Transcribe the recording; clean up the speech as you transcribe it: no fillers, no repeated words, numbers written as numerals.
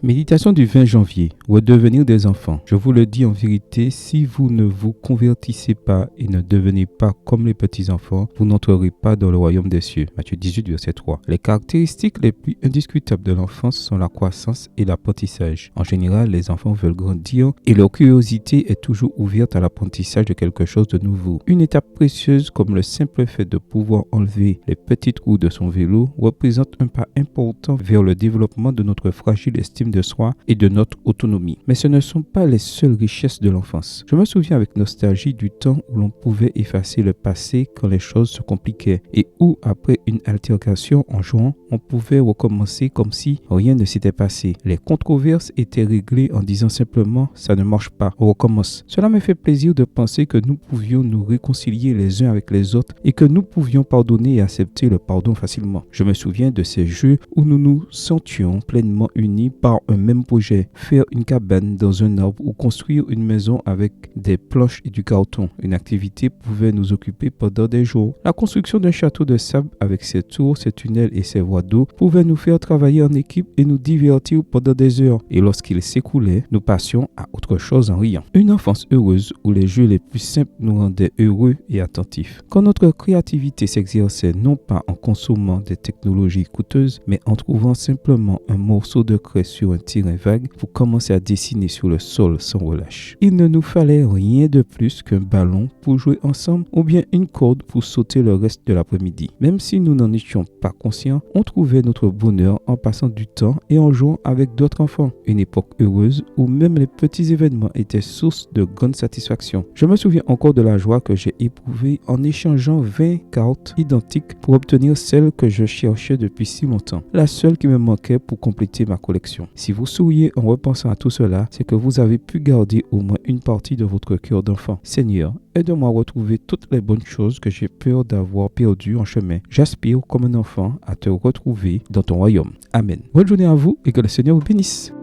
Méditation du 20 janvier. Redevenir des enfants. Je vous le dis en vérité, si vous ne vous convertissez pas et ne devenez pas comme les petits-enfants, vous n'entrerez pas dans le royaume des cieux. Matthieu 18, verset 3. Les caractéristiques les plus indiscutables de l'enfance sont la croissance et l'apprentissage. En général, les enfants veulent grandir et leur curiosité est toujours ouverte à l'apprentissage de quelque chose de nouveau. Une étape précieuse comme le simple fait de pouvoir enlever les petites roues de son vélo représente un pas important vers le développement de notre fragile estime de soi et de notre autonomie. Mais ce ne sont pas les seules richesses de l'enfance. Je me souviens avec nostalgie du temps où l'on pouvait effacer le passé quand les choses se compliquaient et où, après une altercation en jouant, on pouvait recommencer comme si rien ne s'était passé. Les controverses étaient réglées en disant simplement « ça ne marche pas, on recommence ». Cela me fait plaisir de penser que nous pouvions nous réconcilier les uns avec les autres et que nous pouvions pardonner et accepter le pardon facilement. Je me souviens de ces jeux où nous nous sentions pleinement unis par un même projet, faire une cabane dans un arbre ou construire une maison avec des planches et du carton. Une activité pouvait nous occuper pendant des jours. La construction d'un château de sable avec ses tours, ses tunnels et ses voies d'eau pouvait nous faire travailler en équipe et nous divertir pendant des heures. Et lorsqu'il s'écoulait, nous passions à autre chose en riant. Une enfance heureuse où les jeux les plus simples nous rendaient heureux et attentifs. Quand notre créativité s'exerçait non pas en consommant des technologies coûteuses, mais en trouvant simplement un morceau de craie sur un terrain vague pour commencer à dessiner sur le sol sans relâche. Il ne nous fallait rien de plus qu'un ballon pour jouer ensemble ou bien une corde pour sauter le reste de l'après-midi. Même si nous n'en étions pas conscients, on trouvait notre bonheur en passant du temps et en jouant avec d'autres enfants. Une époque heureuse où même les petits événements étaient source de grande satisfaction. Je me souviens encore de la joie que j'ai éprouvée en échangeant 20 cartes identiques pour obtenir celle que je cherchais depuis si longtemps. La seule qui me manquait pour compléter ma collection. Si vous souriez en repensant à tout cela, c'est que vous avez pu garder au moins une partie de votre cœur d'enfant. Seigneur, aide-moi à retrouver toutes les bonnes choses que j'ai peur d'avoir perdues en chemin. J'aspire comme un enfant à te retrouver dans ton royaume. Amen. Bonne journée à vous et que le Seigneur vous bénisse.